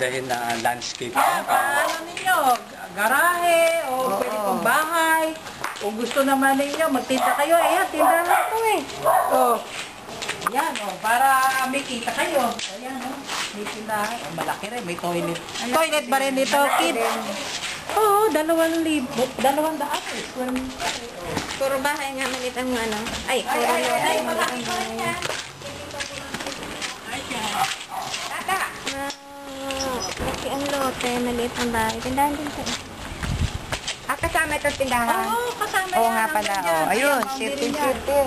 pagandahin na landscape. Ano ninyo? Garahe, o pwede kong bahay. O gusto naman ninyo, magtinda kayo. Ayan, tindahan ko eh. O. Ayan, o. Para may kita kayo. Ayan, o. May tindahan. O, malaki rin. May toilet. Toilet ba rin dito, kid? Oo, 2,000. 200 eh. Puro bahay nga maliit ang ano. Ay, puro lote. Ay, malaki pa rin yan. Tata. Laki ang lote, maliit ang bahay. Tindahan din siya. Kasama itong tindahan? Oo, kasama yan. Oo nga pala. Yan. Ayun, Ayan, sirte.